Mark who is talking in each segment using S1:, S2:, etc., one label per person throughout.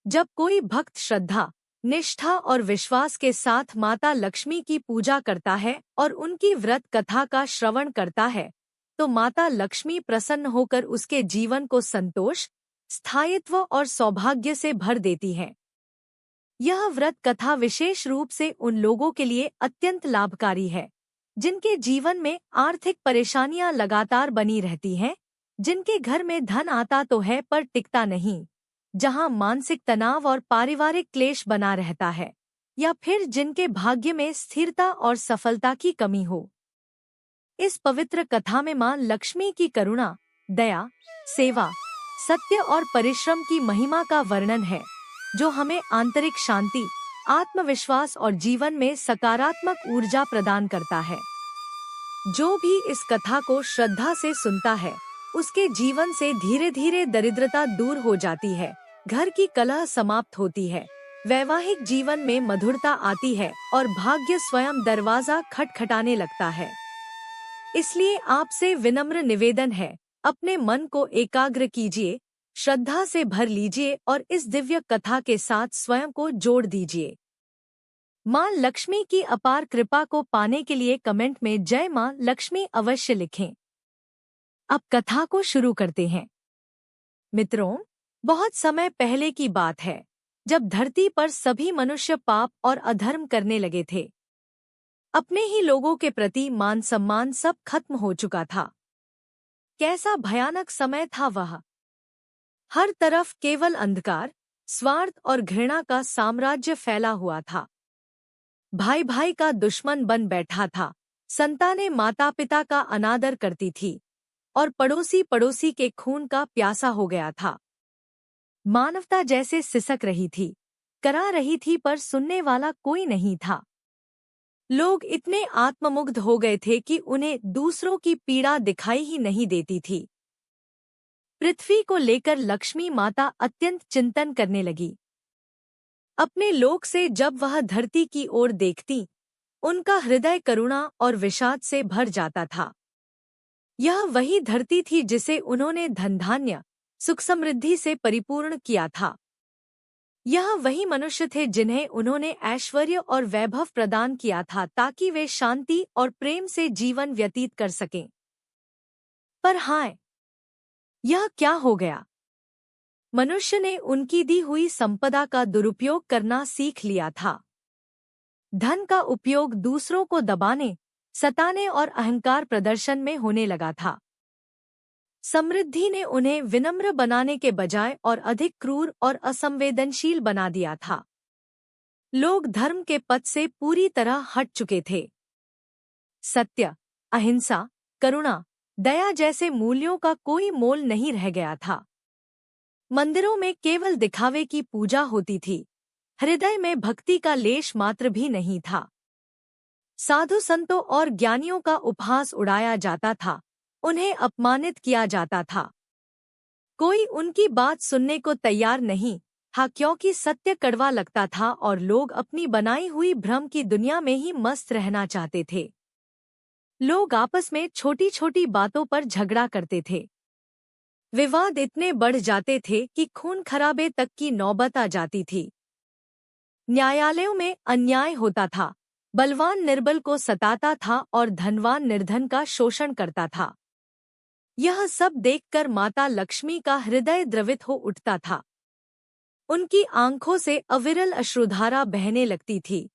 S1: जब कोई भक्त श्रद्धा, निष्ठा और विश्वास के साथ माता लक्ष्मी की पूजा करता है और उनकी व्रत कथा का श्रवण करता है, तो माता लक्ष्मी प्रसन्न होकर उसके जीवन को संतोष, स्थायित्व और सौभाग्य से भर देती है। यह व्रत कथा विशेष रूप से उन लोगों के लिए अत्यंत लाभकारी है जिनके जीवन में आर्थिक परेशानियां लगातार बनी रहती हैं, जिनके घर में धन आता तो है पर टिकता नहीं, जहां मानसिक तनाव और पारिवारिक क्लेश बना रहता है, या फिर जिनके भाग्य में स्थिरता और सफलता की कमी हो। इस पवित्र कथा में मां लक्ष्मी की करुणा, दया, सेवा, सत्य और परिश्रम की महिमा का वर्णन है, जो हमें आंतरिक शांति, आत्मविश्वास और जीवन में सकारात्मक ऊर्जा प्रदान करता है। जो भी इस कथा को श्रद्धा से सुनता है, उसके जीवन से धीरे धीरे दरिद्रता दूर हो जाती है, घर की कलह समाप्त होती है, वैवाहिक जीवन में मधुरता आती है और भाग्य स्वयं दरवाजा खटखटाने लगता है। इसलिए आपसे विनम्र निवेदन है, अपने मन को एकाग्र कीजिए, श्रद्धा से भर लीजिए और इस दिव्य कथा के साथ स्वयं को जोड़ दीजिए। मां लक्ष्मी की अपार कृपा को पाने के लिए कमेंट में जय मां लक्ष्मी अवश्य लिखें। अब कथा को शुरू करते हैं। मित्रों, बहुत समय पहले की बात है, जब धरती पर सभी मनुष्य पाप और अधर्म करने लगे थे। अपने ही लोगों के प्रति मान सम्मान सब खत्म हो चुका था। कैसा भयानक समय था वह! हर तरफ केवल अंधकार, स्वार्थ और घृणा का साम्राज्य फैला हुआ था। भाई भाई का दुश्मन बन बैठा था, संतानें माता पिता का अनादर करती थी और पड़ोसी पड़ोसी के खून का प्यासा हो गया था। मानवता जैसे सिसक रही थी, करा रही थी, पर सुनने वाला कोई नहीं था। लोग इतने आत्ममुग्ध हो गए थे कि उन्हें दूसरों की पीड़ा दिखाई ही नहीं देती थी। पृथ्वी को लेकर लक्ष्मी माता अत्यंत चिंतन करने लगी। अपने लोक से जब वह धरती की ओर देखती, उनका हृदय करुणा और विषाद से भर जाता था। यह वही धरती थी जिसे उन्होंने धन धान्य, सुख समृद्धि से परिपूर्ण किया था। यह वही मनुष्य थे जिन्हें उन्होंने ऐश्वर्य और वैभव प्रदान किया था ताकि वे शांति और प्रेम से जीवन व्यतीत कर सकें। पर हाय, यह क्या हो गया! मनुष्य ने उनकी दी हुई संपदा का दुरुपयोग करना सीख लिया था। धन का उपयोग दूसरों को दबाने, सताने और अहंकार प्रदर्शन में होने लगा था। समृद्धि ने उन्हें विनम्र बनाने के बजाय और अधिक क्रूर और असंवेदनशील बना दिया था। लोग धर्म के पथ से पूरी तरह हट चुके थे। सत्य, अहिंसा, करुणा, दया जैसे मूल्यों का कोई मोल नहीं रह गया था। मंदिरों में केवल दिखावे की पूजा होती थी, हृदय में भक्ति का लेश मात्र भी नहीं था। साधु संतों और ज्ञानियों का उपहास उड़ाया जाता था, उन्हें अपमानित किया जाता था। कोई उनकी बात सुनने को तैयार नहीं था, क्योंकि सत्य कड़वा लगता था और लोग अपनी बनाई हुई भ्रम की दुनिया में ही मस्त रहना चाहते थे। लोग आपस में छोटी छोटी बातों पर झगड़ा करते थे। विवाद इतने बढ़ जाते थे कि खून खराबे तक की नौबत आ जाती थी। न्यायालयों में अन्याय होता था, बलवान निर्बल को सताता था और धनवान निर्धन का शोषण करता था। यह सब देखकर माता लक्ष्मी का हृदय द्रवित हो उठता था। उनकी आंखों से अविरल अश्रुधारा बहने लगती थी।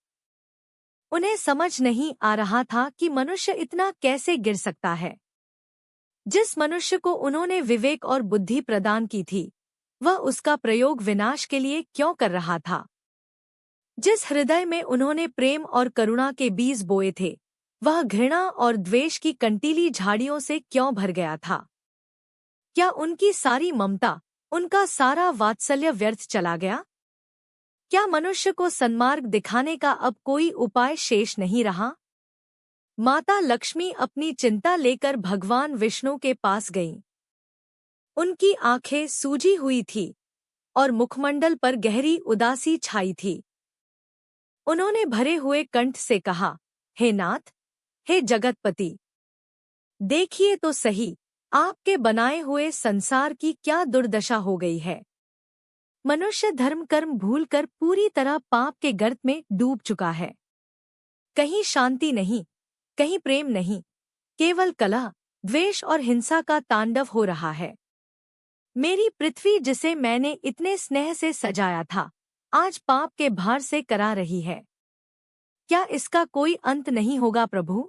S1: उन्हें समझ नहीं आ रहा था कि मनुष्य इतना कैसे गिर सकता है। जिस मनुष्य को उन्होंने विवेक और बुद्धि प्रदान की थी, वह उसका प्रयोग विनाश के लिए क्यों कर रहा था? जिस हृदय में उन्होंने प्रेम और करुणा के बीज बोए थे, वह घृणा और द्वेष की कंटीली झाड़ियों से क्यों भर गया था? क्या उनकी सारी ममता, उनका सारा वात्सल्य व्यर्थ चला गया? क्या मनुष्य को सन्मार्ग दिखाने का अब कोई उपाय शेष नहीं रहा? माता लक्ष्मी अपनी चिंता लेकर भगवान विष्णु के पास गईं। उनकी आंखें सूजी हुई थी और मुखमंडल पर गहरी उदासी छाई थी। उन्होंने भरे हुए कंठ से कहा, हे नाथ, हे जगतपति, देखिए तो सही, आपके बनाए हुए संसार की क्या दुर्दशा हो गई है। मनुष्य धर्म कर्म भूलकर पूरी तरह पाप के गर्त में डूब चुका है। कहीं शांति नहीं, कहीं प्रेम नहीं, केवल कलह, द्वेष और हिंसा का तांडव हो रहा है। मेरी पृथ्वी जिसे मैंने इतने स्नेह से सजाया था, आज पाप के भार से करा रही है। क्या इसका कोई अंत नहीं होगा प्रभु?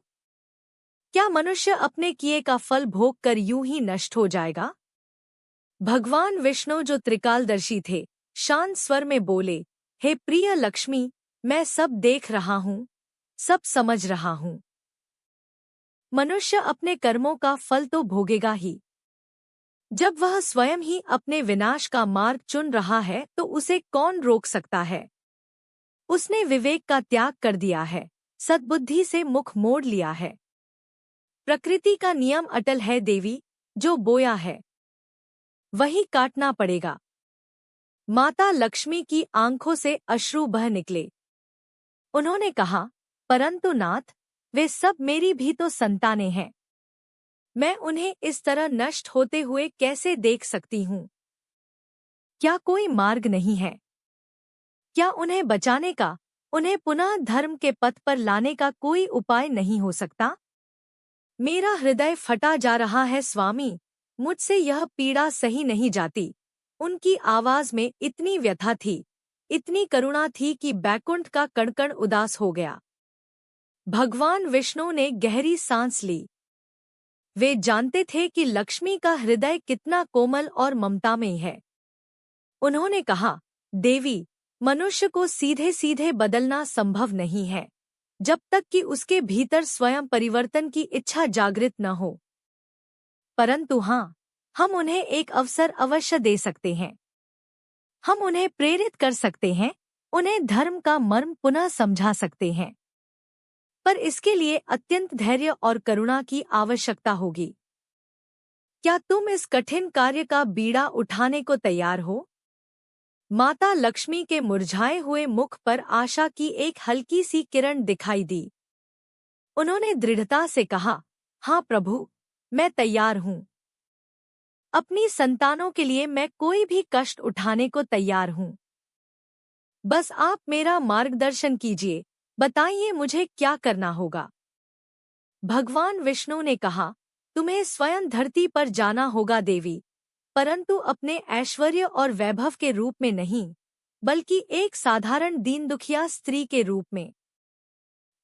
S1: क्या मनुष्य अपने किए का फल भोग कर यूं ही नष्ट हो जाएगा? भगवान विष्णु जो त्रिकालदर्शी थे, शांत स्वर में बोले, हे प्रिय लक्ष्मी, मैं सब देख रहा हूँ, सब समझ रहा हूँ। मनुष्य अपने कर्मों का फल तो भोगेगा ही। जब वह स्वयं ही अपने विनाश का मार्ग चुन रहा है तो उसे कौन रोक सकता है? उसने विवेक का त्याग कर दिया है, सद्बुद्धि से मुख मोड़ लिया है। प्रकृति का नियम अटल है देवी, जो बोया है वही काटना पड़ेगा। माता लक्ष्मी की आंखों से अश्रु बह निकले। उन्होंने कहा, परंतु नाथ, वे सब मेरी भी तो संतानें हैं। मैं उन्हें इस तरह नष्ट होते हुए कैसे देख सकती हूँ? क्या कोई मार्ग नहीं है? क्या उन्हें बचाने का, उन्हें पुनः धर्म के पथ पर लाने का कोई उपाय नहीं हो सकता? मेरा हृदय फटा जा रहा है स्वामी, मुझसे यह पीड़ा सही नहीं जाती। उनकी आवाज में इतनी व्यथा थी, इतनी करुणा थी कि बैकुंठ का कणकण उदास हो गया। भगवान विष्णु ने गहरी सांस ली। वे जानते थे कि लक्ष्मी का हृदय कितना कोमल और ममतामयी है। उन्होंने कहा, देवी, मनुष्य को सीधे सीधे बदलना संभव नहीं है, जब तक कि उसके भीतर स्वयं परिवर्तन की इच्छा जागृत न हो। परंतु हाँ, हम उन्हें एक अवसर अवश्य दे सकते हैं। हम उन्हें प्रेरित कर सकते हैं, उन्हें धर्म का मर्म पुनः समझा सकते हैं। पर इसके लिए अत्यंत धैर्य और करुणा की आवश्यकता होगी। क्या तुम इस कठिन कार्य का बीड़ा उठाने को तैयार हो? माता लक्ष्मी के मुरझाए हुए मुख पर आशा की एक हल्की सी किरण दिखाई दी। उन्होंने दृढ़ता से कहा, हाँ प्रभु, मैं तैयार हूँ। अपनी संतानों के लिए मैं कोई भी कष्ट उठाने को तैयार हूँ। बस आप मेरा मार्गदर्शन कीजिए, बताइए मुझे क्या करना होगा। भगवान विष्णु ने कहा, तुम्हें स्वयं धरती पर जाना होगा देवी, परंतु अपने ऐश्वर्य और वैभव के रूप में नहीं, बल्कि एक साधारण दीन दुखिया स्त्री के रूप में।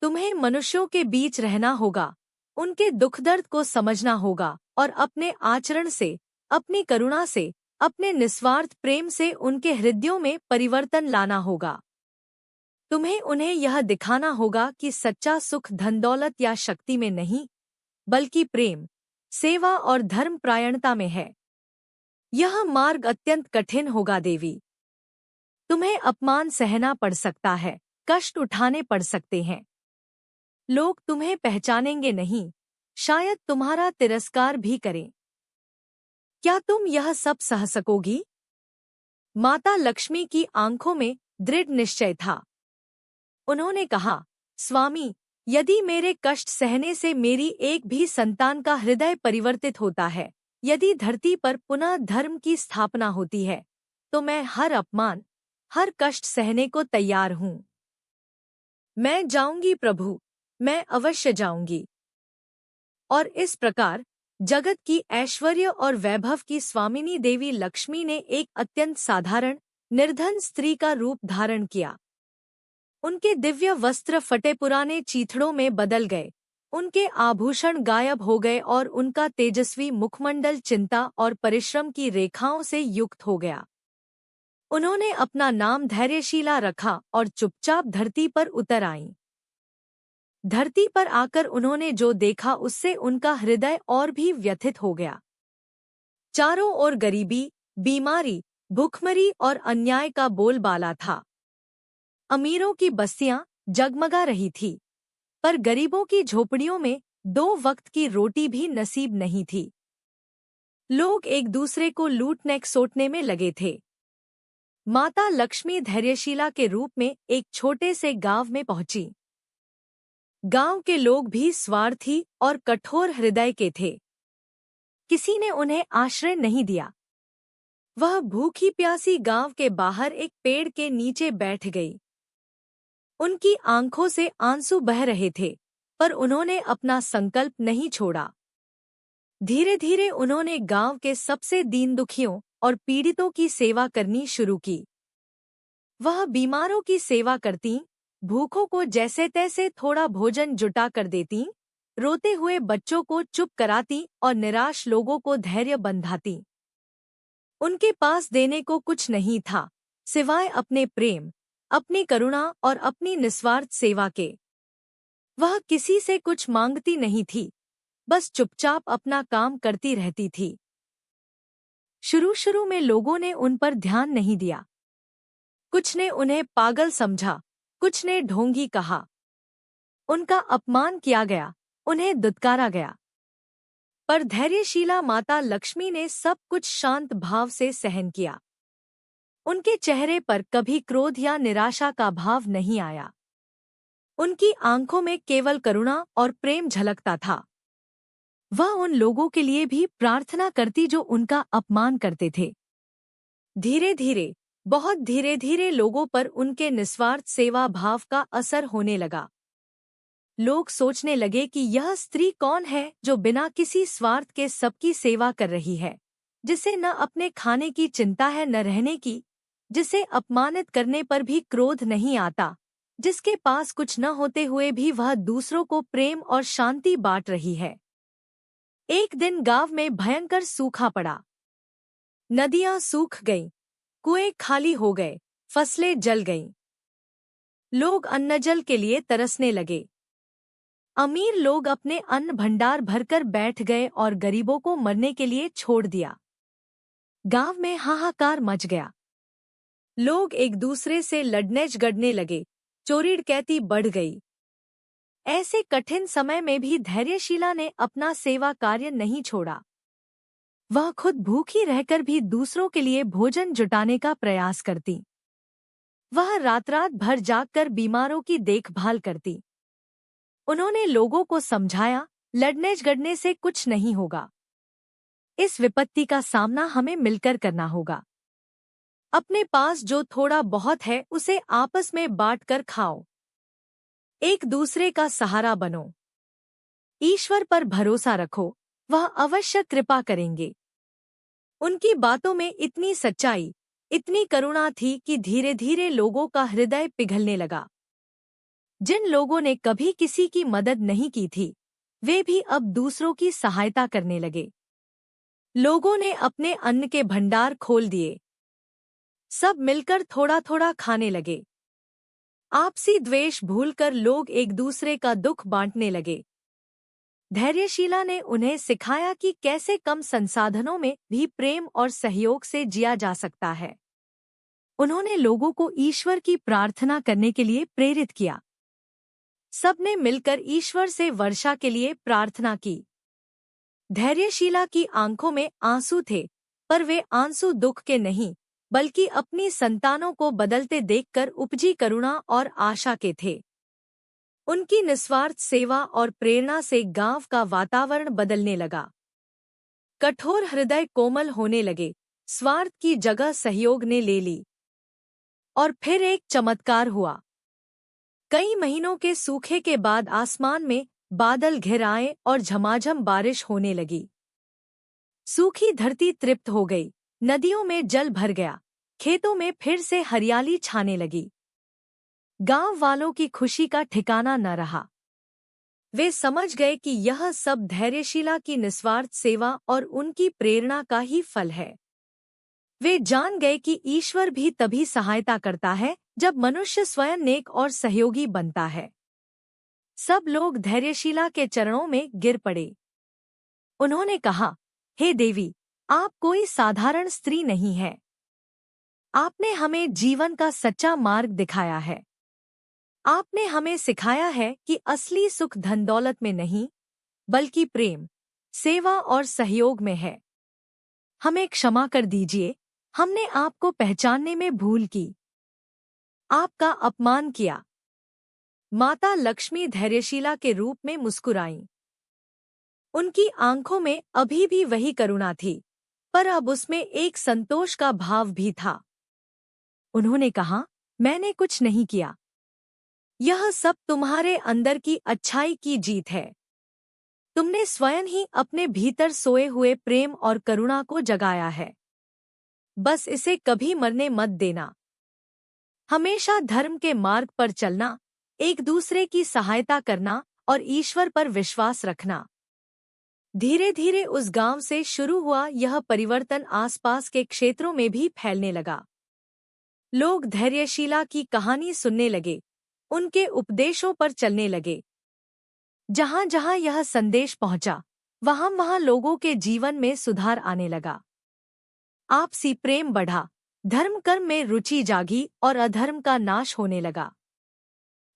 S1: तुम्हें मनुष्यों के बीच रहना होगा, उनके दुख दर्द को समझना होगा और अपने आचरण से, अपनी करुणा से, अपने निस्वार्थ प्रेम से उनके हृदयों में परिवर्तन लाना होगा। तुम्हें उन्हें यह दिखाना होगा कि सच्चा सुख धन दौलत या शक्ति में नहीं, बल्कि प्रेम, सेवा और धर्मपरायणता में है। यह मार्ग अत्यंत कठिन होगा देवी। तुम्हें अपमान सहना पड़ सकता है, कष्ट उठाने पड़ सकते हैं। लोग तुम्हें पहचानेंगे नहीं, शायद तुम्हारा तिरस्कार भी करें। क्या तुम यह सब सह सकोगी? माता लक्ष्मी की आंखों में दृढ़ निश्चय था। उन्होंने कहा, स्वामी, यदि मेरे कष्ट सहने से मेरी एक भी संतान का हृदय परिवर्तित होता है, यदि धरती पर पुनः धर्म की स्थापना होती है, तो मैं हर अपमान, हर कष्ट सहने को तैयार हूँ। मैं जाऊंगी प्रभु, मैं अवश्य जाऊंगी। और इस प्रकार जगत की ऐश्वर्य और वैभव की स्वामिनी देवी लक्ष्मी ने एक अत्यंत साधारण, निर्धन स्त्री का रूप धारण किया। उनके दिव्य वस्त्र फटे पुराने चीथड़ों में बदल गए, उनके आभूषण गायब हो गए और उनका तेजस्वी मुखमंडल चिंता और परिश्रम की रेखाओं से युक्त हो गया। उन्होंने अपना नाम धैर्यशीला रखा और चुपचाप धरती पर उतर आईं। धरती पर आकर उन्होंने जो देखा उससे उनका हृदय और भी व्यथित हो गया। चारों ओर गरीबी, बीमारी, भूखमरी और अन्याय का बोलबाला था। अमीरों की बस्तियां जगमगा रही थी, पर गरीबों की झोपड़ियों में 2 वक्त की रोटी भी नसीब नहीं थी। लोग एक दूसरे को लूटने सोटने में लगे थे। माता लक्ष्मी धैर्यशीला के रूप में एक छोटे से गांव में पहुंची। गांव के लोग भी स्वार्थी और कठोर हृदय के थे। किसी ने उन्हें आश्रय नहीं दिया। वह भूखी प्यासी गांव के बाहर एक पेड़ के नीचे बैठ गई। उनकी आंखों से आंसू बह रहे थे, पर उन्होंने अपना संकल्प नहीं छोड़ा। धीरे धीरे उन्होंने गांव के सबसे दीन दुखियों और पीड़ितों की सेवा करनी शुरू की। वह बीमारों की सेवा करती, भूखों को जैसे तैसे थोड़ा भोजन जुटा कर देती, रोते हुए बच्चों को चुप कराती और निराश लोगों को धैर्य बंधाती। उनके पास देने को कुछ नहीं था, सिवाय अपने प्रेम, अपनी करुणा और अपनी निस्वार्थ सेवा के। वह किसी से कुछ मांगती नहीं थी, बस चुपचाप अपना काम करती रहती थी। शुरू शुरू में लोगों ने उन पर ध्यान नहीं दिया। कुछ ने उन्हें पागल समझा, कुछ ने ढोंगी कहा। उनका अपमान किया गया, उन्हें दुत्कारा गया। पर धैर्यशीला माता लक्ष्मी ने सब कुछ शांत भाव से सहन किया। उनके चेहरे पर कभी क्रोध या निराशा का भाव नहीं आया। उनकी आंखों में केवल करुणा और प्रेम झलकता था। वह उन लोगों के लिए भी प्रार्थना करती जो उनका अपमान करते थे। धीरे धीरे, बहुत धीरे धीरे लोगों पर उनके निस्वार्थ सेवा भाव का असर होने लगा। लोग सोचने लगे कि यह स्त्री कौन है जो बिना किसी स्वार्थ के सबकी सेवा कर रही है, जिसे न अपने खाने की चिंता है न रहने की, जिसे अपमानित करने पर भी क्रोध नहीं आता, जिसके पास कुछ न होते हुए भी वह दूसरों को प्रेम और शांति बांट रही है। एक दिन गांव में भयंकर सूखा पड़ा। नदियां सूख गईं, कुएं खाली हो गए, फसलें जल गईं। लोग अन्नजल के लिए तरसने लगे। अमीर लोग अपने अन्न भंडार भरकर बैठ गए और गरीबों को मरने के लिए छोड़ दिया। गांव में हाहाकार मच गया। लोग एक दूसरे से लड़ने झगड़ने लगे, चोरी डकैती बढ़ गई। ऐसे कठिन समय में भी धैर्यशीला ने अपना सेवा कार्य नहीं छोड़ा। वह खुद भूखी रहकर भी दूसरों के लिए भोजन जुटाने का प्रयास करती। वह रात रात भर जागकर बीमारों की देखभाल करती। उन्होंने लोगों को समझाया, लड़ने झगड़ने से कुछ नहीं होगा। इस विपत्ति का सामना हमें मिलकर करना होगा। अपने पास जो थोड़ा बहुत है उसे आपस में बांटकर खाओ। एक दूसरे का सहारा बनो। ईश्वर पर भरोसा रखो, वह अवश्य कृपा करेंगे। उनकी बातों में इतनी सच्चाई, इतनी करुणा थी कि धीरे धीरे लोगों का हृदय पिघलने लगा। जिन लोगों ने कभी किसी की मदद नहीं की थी, वे भी अब दूसरों की सहायता करने लगे। लोगों ने अपने अन्न के भंडार खोल दिए। सब मिलकर थोड़ा थोड़ा खाने लगे। आपसी द्वेष भूलकर लोग एक दूसरे का दुख बांटने लगे। धैर्यशीला ने उन्हें सिखाया कि कैसे कम संसाधनों में भी प्रेम और सहयोग से जिया जा सकता है। उन्होंने लोगों को ईश्वर की प्रार्थना करने के लिए प्रेरित किया। सबने मिलकर ईश्वर से वर्षा के लिए प्रार्थना की। धैर्यशीला की आंखों में आंसू थे, पर वे आंसू दुख के नहीं, बल्कि अपनी संतानों को बदलते देखकर उपजी करुणा और आशा के थे। उनकी निस्वार्थ सेवा और प्रेरणा से गांव का वातावरण बदलने लगा। कठोर हृदय कोमल होने लगे, स्वार्थ की जगह सहयोग ने ले ली। और फिर एक चमत्कार हुआ। कई महीनों के सूखे के बाद आसमान में बादल घिर आए और झमाझम बारिश होने लगी। सूखी धरती तृप्त हो गई, नदियों में जल भर गया, खेतों में फिर से हरियाली छाने लगी। गांव वालों की खुशी का ठिकाना न रहा। वे समझ गए कि यह सब धैर्यशीला की निस्वार्थ सेवा और उनकी प्रेरणा का ही फल है। वे जान गए कि ईश्वर भी तभी सहायता करता है जब मनुष्य स्वयं नेक और सहयोगी बनता है। सब लोग धैर्यशीला के चरणों में गिर पड़े। उन्होंने कहा, हे देवी, आप कोई साधारण स्त्री नहीं है। आपने हमें जीवन का सच्चा मार्ग दिखाया है। आपने हमें सिखाया है कि असली सुख धन दौलत में नहीं, बल्कि प्रेम, सेवा और सहयोग में है। हमें क्षमा कर दीजिए, हमने आपको पहचानने में भूल की, आपका अपमान किया। माता लक्ष्मी धैर्यशीला के रूप में मुस्कुराईं। उनकी आंखों में अभी भी वही करुणा थी, पर अब उसमें एक संतोष का भाव भी था। उन्होंने कहा, मैंने कुछ नहीं किया। यह सब तुम्हारे अंदर की अच्छाई की जीत है। तुमने स्वयं ही अपने भीतर सोए हुए प्रेम और करुणा को जगाया है। बस इसे कभी मरने मत देना। हमेशा धर्म के मार्ग पर चलना, एक दूसरे की सहायता करना और ईश्वर पर विश्वास रखना। धीरे धीरे उस गांव से शुरू हुआ यह परिवर्तन आसपास के क्षेत्रों में भी फैलने लगा। लोग धैर्यशीला की कहानी सुनने लगे, उनके उपदेशों पर चलने लगे। जहां जहां यह संदेश पहुंचा, वहां वहां लोगों के जीवन में सुधार आने लगा। आपसी प्रेम बढ़ा, धर्म कर्म में रुचि जागी और अधर्म का नाश होने लगा।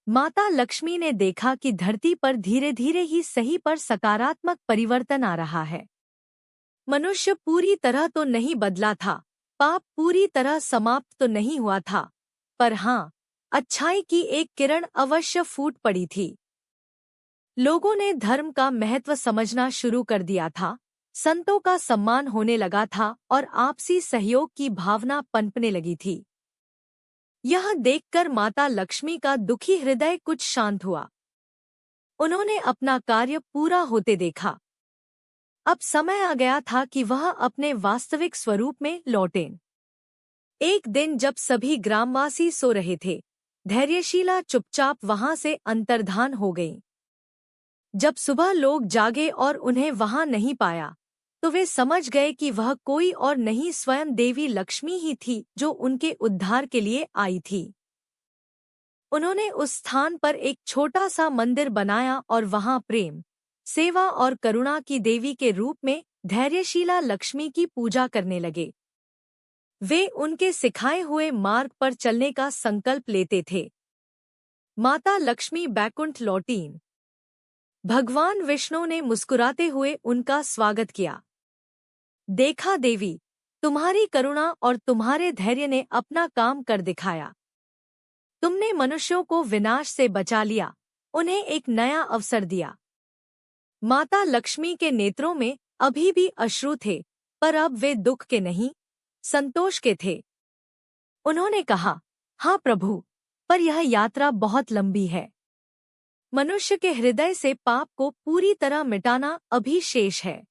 S1: माता लक्ष्मी ने देखा कि धरती पर धीरे धीरे ही सही पर सकारात्मक परिवर्तन आ रहा है। मनुष्य पूरी तरह तो नहीं बदला था, पाप पूरी तरह समाप्त तो नहीं हुआ था, पर हाँ, अच्छाई की एक किरण अवश्य फूट पड़ी थी। लोगों ने धर्म का महत्व समझना शुरू कर दिया था, संतों का सम्मान होने लगा था और आपसी सहयोग की भावना पनपने लगी थी। यह देखकर माता लक्ष्मी का दुखी हृदय कुछ शांत हुआ। उन्होंने अपना कार्य पूरा होते देखा। अब समय आ गया था कि वह अपने वास्तविक स्वरूप में लौटें। एक दिन जब सभी ग्रामवासी सो रहे थे, धैर्यशीला चुपचाप वहां से अंतर्धान हो गईं। जब सुबह लोग जागे और उन्हें वहां नहीं पाया, तो वे समझ गए कि वह कोई और नहीं स्वयं देवी लक्ष्मी ही थी जो उनके उद्धार के लिए आई थी। उन्होंने उस स्थान पर एक छोटा सा मंदिर बनाया और वहां प्रेम, सेवा और करुणा की देवी के रूप में धैर्यशीला लक्ष्मी की पूजा करने लगे। वे उनके सिखाए हुए मार्ग पर चलने का संकल्प लेते थे। माता लक्ष्मी बैकुंठ लौटीं। भगवान विष्णु ने मुस्कुराते हुए उनका स्वागत किया। देखा देवी, तुम्हारी करुणा और तुम्हारे धैर्य ने अपना काम कर दिखाया। तुमने मनुष्यों को विनाश से बचा लिया, उन्हें एक नया अवसर दिया। माता लक्ष्मी के नेत्रों में अभी भी अश्रु थे, पर अब वे दुख के नहीं, संतोष के थे। उन्होंने कहा, हाँ प्रभु, पर यह यात्रा बहुत लंबी है। मनुष्य के हृदय से पाप को पूरी तरह मिटाना अभी शेष है।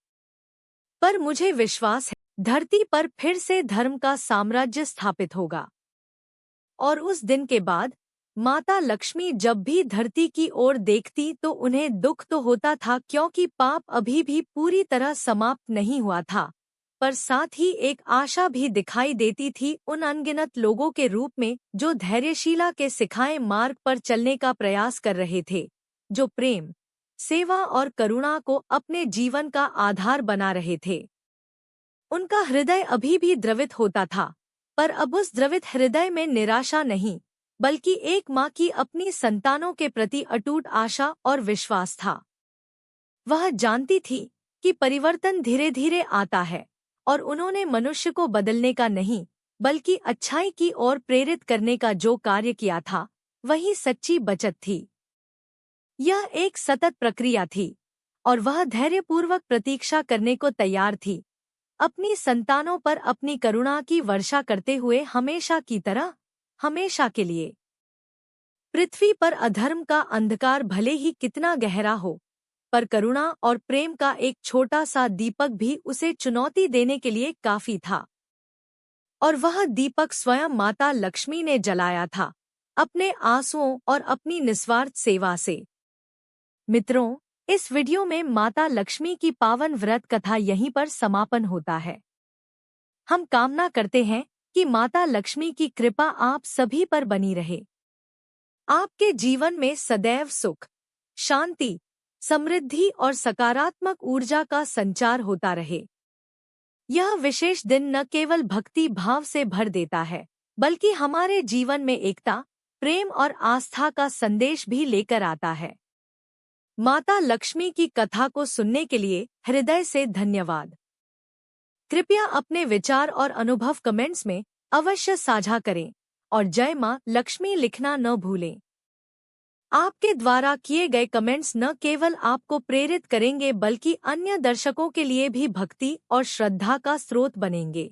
S1: पर मुझे विश्वास है, धरती पर फिर से धर्म का साम्राज्य स्थापित होगा। और उस दिन के बाद माता लक्ष्मी जब भी धरती की ओर देखती तो उन्हें दुख तो होता था, क्योंकि पाप अभी भी पूरी तरह समाप्त नहीं हुआ था, पर साथ ही एक आशा भी दिखाई देती थी उन अनगिनत लोगों के रूप में जो धैर्यशीला के सिखाए मार्ग पर चलने का प्रयास कर रहे थे, जो प्रेम, सेवा और करुणा को अपने जीवन का आधार बना रहे थे। उनका हृदय अभी भी द्रवित होता था, पर अब उस द्रवित हृदय में निराशा नहीं, बल्कि एक माँ की अपनी संतानों के प्रति अटूट आशा और विश्वास था। वह जानती थी कि परिवर्तन धीरे धीरे आता है, और उन्होंने मनुष्य को बदलने का नहीं, बल्कि अच्छाई की ओर प्रेरित करने का जो कार्य किया था, वही सच्ची बचत थी। यह एक सतत प्रक्रिया थी, और वह धैर्यपूर्वक प्रतीक्षा करने को तैयार थी, अपनी संतानों पर अपनी करुणा की वर्षा करते हुए हमेशा की तरह, हमेशा के लिए। पृथ्वी पर अधर्म का अंधकार भले ही कितना गहरा हो, पर करुणा और प्रेम का एक छोटा सा दीपक भी उसे चुनौती देने के लिए काफी था। और वह दीपक स्वयं माता लक्ष्मी ने जलाया था, अपने आंसुओं और अपनी निस्वार्थ सेवा से। मित्रों, इस वीडियो में माता लक्ष्मी की पावन व्रत कथा यहीं पर समापन होता है। हम कामना करते हैं कि माता लक्ष्मी की कृपा आप सभी पर बनी रहे। आपके जीवन में सदैव सुख, शांति, समृद्धि और सकारात्मक ऊर्जा का संचार होता रहे। यह विशेष दिन न केवल भक्ति भाव से भर देता है, बल्कि हमारे जीवन में एकता, प्रेम और आस्था का संदेश भी लेकर आता है। माता लक्ष्मी की कथा को सुनने के लिए हृदय से धन्यवाद। कृपया अपने विचार और अनुभव कमेंट्स में अवश्य साझा करें और जय मां लक्ष्मी लिखना न भूलें। आपके द्वारा किए गए कमेंट्स न केवल आपको प्रेरित करेंगे बल्कि अन्य दर्शकों के लिए भी भक्ति और श्रद्धा का स्रोत बनेंगे।